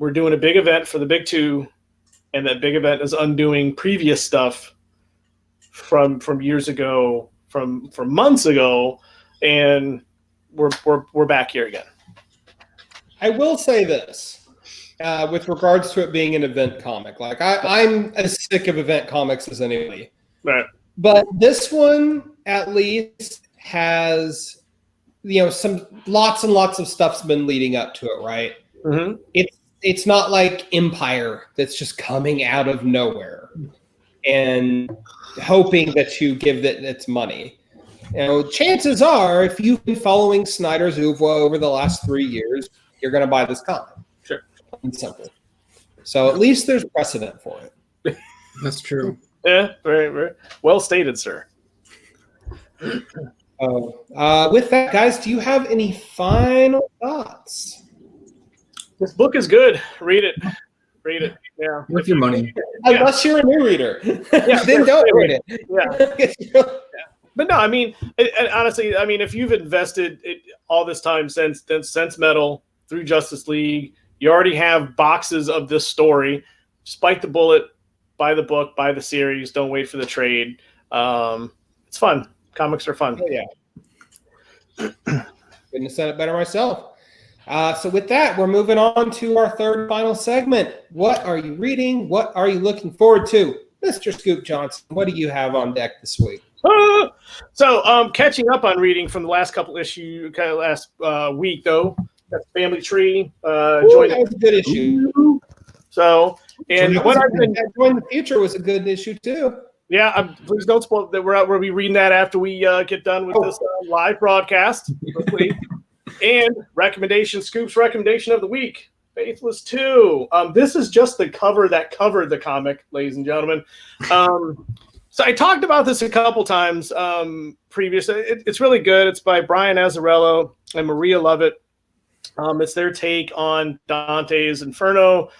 S2: we're doing a big event for the big two, and that big event is undoing previous stuff from years ago, from months ago, and we're back here again.
S1: I will say this with regards to it being an event comic. Like I'm as sick of event comics as anybody.
S2: Right.
S1: But this one at least has, some lots and lots of stuff's been leading up to it, right?
S2: Mm-hmm.
S1: It's not like Empire that's just coming out of nowhere and hoping that you give it its money. Chances are, if you've been following Snyder's oeuvre over the last 3 years, you're going to buy this comic.
S2: Sure.
S1: And simple. So at least there's precedent for it.
S3: That's true.
S2: Yeah, very, very well stated, sir.
S1: With that, guys, do you have any final thoughts?
S2: This book is good. Read it. Read it. Yeah.
S3: Worth your money.
S1: Unless you're a new reader.
S2: Yeah,
S1: Then don't read it.
S2: Yeah. But no, I mean, honestly, if you've invested all this time since Metal through Justice League, you already have boxes of this story. Just bite the bullet, buy the book, buy the series. Don't wait for the trade. It's fun. Comics are fun.
S1: Oh, yeah. Couldn't have said it better myself. So with that, we're moving on to our third final segment. What are you reading? What are you looking forward to? Mr. Scoop Johnson, what do you have on deck this week?
S2: So catching up on reading from the last couple issues, kind of last week, though. That's Family Tree.
S1: That was a good issue.
S2: So, and what I've been...
S1: Join the Future was a good issue, too.
S2: Yeah, please don't spoil that. We'll be reading that after we get done with this live broadcast this week. And Scoop's recommendation of the week, Faithless 2. This is just the cover that covered the comic, ladies and gentlemen. So I talked about this a couple times previously. It's really good. It's by Brian Azzarello and Maria Lovett. It's their take on Dante's Inferno.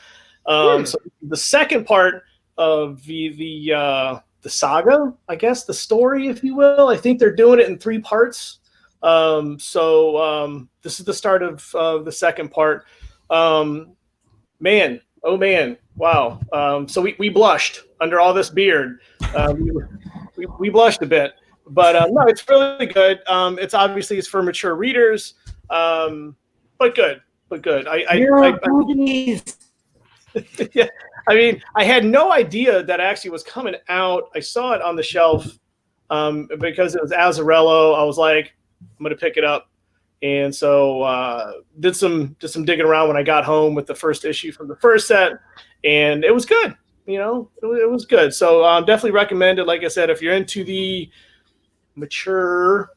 S2: So the second part of the saga, I guess, the story, if you will. I think they're doing it in 3 parts. This is the start of the second part. Man, wow. So we blushed under all this beard. We blushed a bit, but no, it's really good. It's for mature readers, but good. Yeah, I had no idea that actually was coming out. I saw it on the shelf because it was Azzarello. I was like, I'm going to pick it up. And so did some digging around when I got home with the first issue from the first set, and it was good. It was good. So definitely recommend it. Like I said, if you're into the mature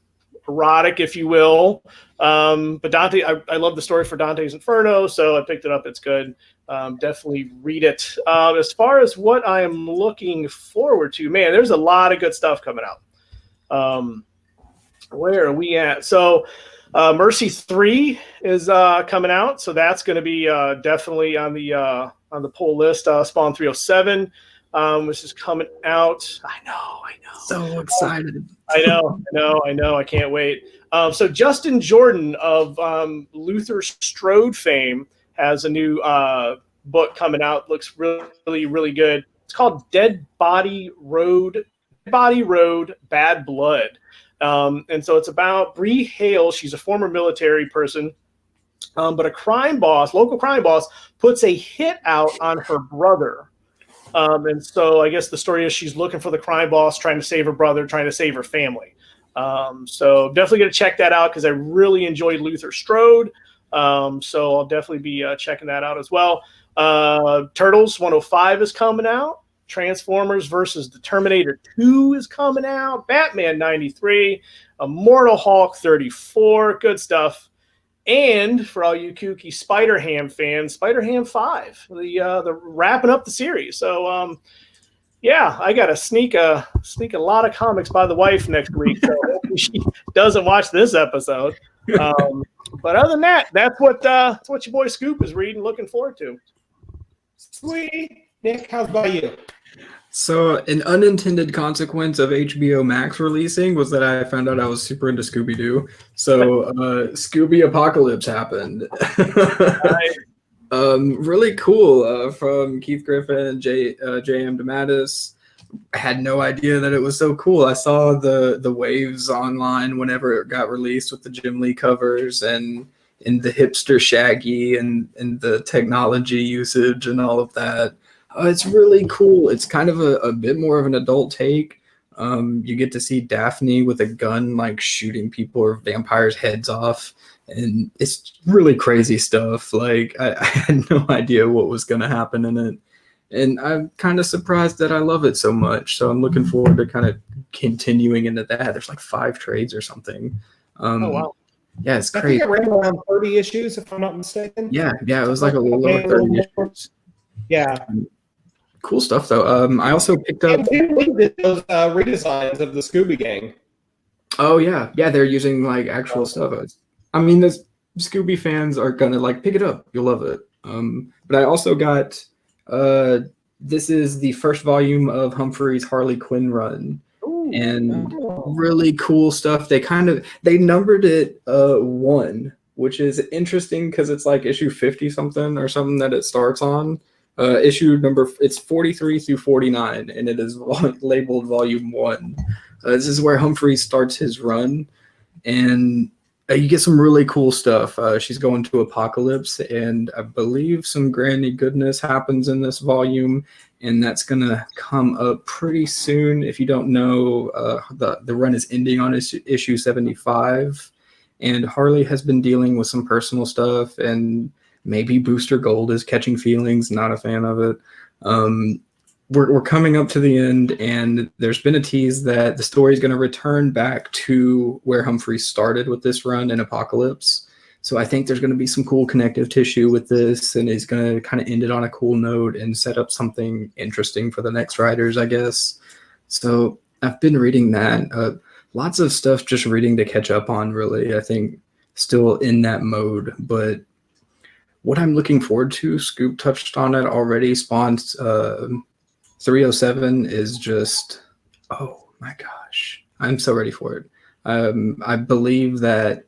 S2: erotic, if you will. But Dante, I love the story for Dante's Inferno, so I picked it up. It's good. Definitely read it. As far as what I am looking forward to, man, there's a lot of good stuff coming out. Where are we at? So Mercy 3 is coming out, so that's going to be definitely on the pull list. Spawn 307, which is coming out. I know.
S3: So excited.
S2: I know. I can't wait. So Justin Jordan of Luther Strode fame has a new book coming out. Looks really, really good. It's called Dead Body Road, Bad Blood. And so it's about Bree Hale. She's a former military person, but local crime boss, puts a hit out on her brother. And so I guess the story is she's looking for the crime boss, trying to save her brother, trying to save her family. So definitely going to check that out because I really enjoyed Luther Strode. So I'll definitely be checking that out as well. Turtles 105 is coming out. Transformers versus the Terminator 2 is coming out. Batman 93. Immortal Hulk 34. Good stuff. And for all you kooky Spider-Ham fans, Spider-Ham 5, the wrapping up the series. So, yeah, I got to sneak a lot of comics by the wife next week. So hopefully she doesn't watch this episode. But other than that, that's what your boy Scoop is reading. Looking forward to.
S1: Sweet. Nick, how's about you?
S3: So an unintended consequence of HBO Max releasing was that I found out I was super into Scooby-Doo. So Scooby Apocalypse happened. Really cool from Keith Griffin and J.M. DeMatteis. I had no idea that it was so cool. I saw the waves online whenever it got released with the Jim Lee covers and the hipster Shaggy and the technology usage and all of that. It's really cool. It's kind of a bit more of an adult take. You get to see Daphne with a gun, like shooting people or vampires' heads off. And it's really crazy stuff. Like I had no idea what was going to happen in it. And I'm kind of surprised that I love it so much. So I'm looking forward to kind of continuing into that. There's like 5 trades or something.
S2: Oh, wow.
S3: Yeah, it's
S1: I
S3: crazy.
S1: think it ran around 30 issues, if I'm not mistaken.
S3: Yeah, it was like a little over 30 issues.
S1: Yeah.
S3: Cool stuff, though. I also picked up...
S1: And we did those redesigns of the Scooby Gang.
S3: Oh, yeah. Yeah, they're using like actual stuff. I mean, the Scooby fans are going to like pick it up. You'll love it. But I also got... this is the first volume of Humphrey's Harley Quinn run. Ooh, and really cool stuff. They numbered it 1, which is interesting because it's like issue 50 something or something that it starts on. Issue number, it's 43 through 49, and it is labeled volume 1. This is where Humphrey starts his run, and you get some really cool stuff. She's going to Apocalypse, and I believe some granny goodness happens in this volume, and that's going to come up pretty soon. If you don't know, the run is ending on issue 75, and Harley has been dealing with some personal stuff, and maybe Booster Gold is catching feelings. Not a fan of it. We're coming up to the end, and there's been a tease that the story is going to return back to where Humphrey started with this run in Apocalypse. So I think there's going to be some cool connective tissue with this, and he's going to kind of end it on a cool note and set up something interesting for the next writers, I guess. So I've been reading that. Lots of stuff just reading to catch up on, really. I think still in that mode. But what I'm looking forward to, Scoop touched on it already, Spawn's 307 is just, oh my gosh, I'm so ready for it. I believe that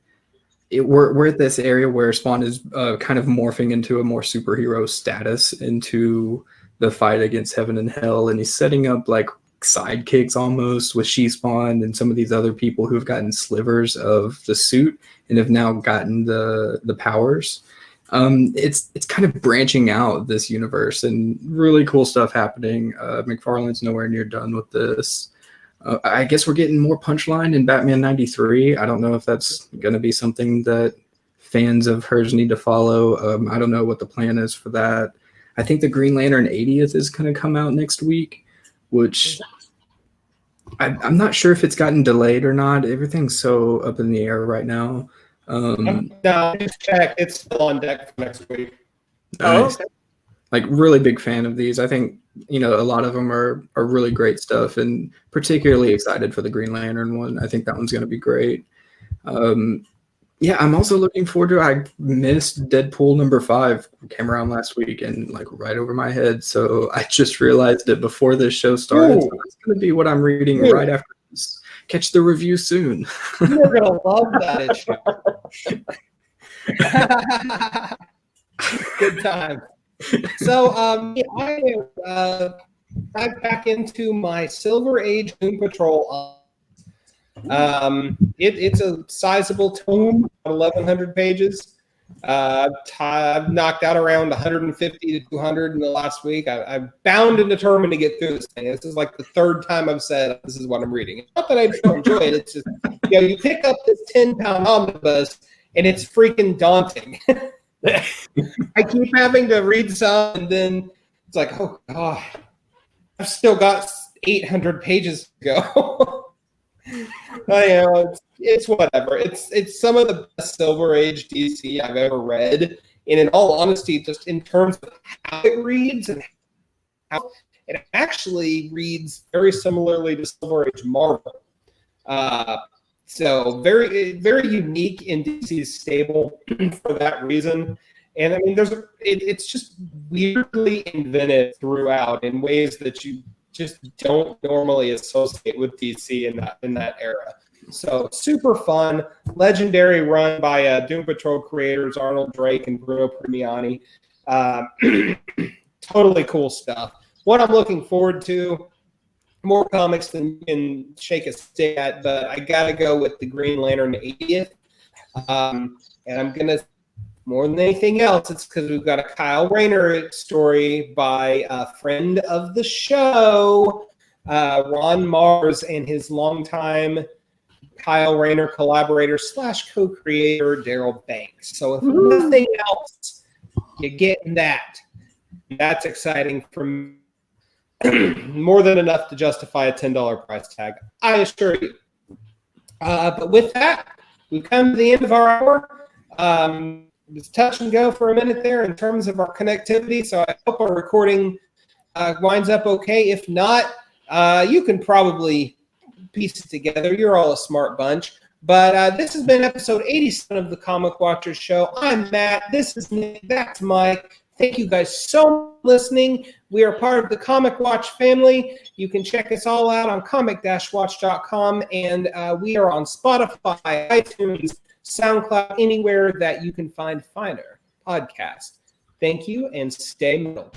S3: we're at this area where Spawn is kind of morphing into a more superhero status into the fight against Heaven and Hell, and he's setting up like sidekicks almost with She-Spawn and some of these other people who have gotten slivers of the suit and have now gotten the powers. It's kind of branching out this universe and really cool stuff happening. McFarlane's nowhere near done with this. I guess we're getting more Punchline in Batman 93. I don't know if that's going to be something that fans of hers need to follow. I don't know what the plan is for that. I think the Green Lantern 80th is going to come out next week, which I'm not sure if it's gotten delayed or not. Everything's so up in the air right now.
S1: No, just check. It's still on deck for next week.
S3: Nice. Like, really big fan of these. I think, a lot of them are really great stuff, and particularly excited for the Green Lantern one. I think that one's going to be great. Yeah, I'm also looking forward to, I missed Deadpool number 5, came around last week and like right over my head. So I just realized it before this show started. So it's going to be what I'm reading right after this. Catch the review soon.
S1: You're going to love that issue. Good time. So I'm back into my Silver Age Doom Patrol. It's a sizable tome, 1,100 pages. I've knocked out around 150 to 200 in the last week. I'm bound and determined to get through this thing. This is like the 3rd time I've said this is what I'm reading. It's not that I don't enjoy it. It's just, you pick up this 10-pound omnibus and it's freaking daunting. I keep having to read some, and then it's like, oh god, I've still got 800 pages to go. It's whatever. It's some of the best Silver Age DC I've ever read, and in all honesty, just in terms of how it reads and how it actually reads very similarly to Silver Age Marvel. So very, very unique in DC's stable for that reason. And I mean, it's just weirdly invented throughout in ways that you just don't normally associate with DC in that era. So super fun, legendary run by Doom Patrol creators Arnold Drake and Bruno Premiani. Totally cool stuff. What I'm looking forward to, more comics than you can shake a stick at, but I got to go with the Green Lantern 80th. And I'm going to, more than anything else, it's because we've got a Kyle Rayner story by a friend of the show, Ron Mars, and his longtime Kyle Rayner collaborator / co-creator, Daryl Banks. So if nothing else, you're getting that. That's exciting for me. More than enough to justify a $10 price tag, I assure you. But with that, we've come to the end of our hour. Just touch and go for a minute there in terms of our connectivity. So I hope our recording winds up okay. If not, you can probably piece it together. You're all a smart bunch. But this has been episode 87 of the Comic Watchers Show. I'm Matt. This is Nick. That's Mike. Thank you guys so much for listening. We are part of the Comic Watch family. You can check us all out on comic-watch.com, and we are on Spotify, iTunes, SoundCloud, anywhere that you can find finer podcasts. Thank you, and stay metal.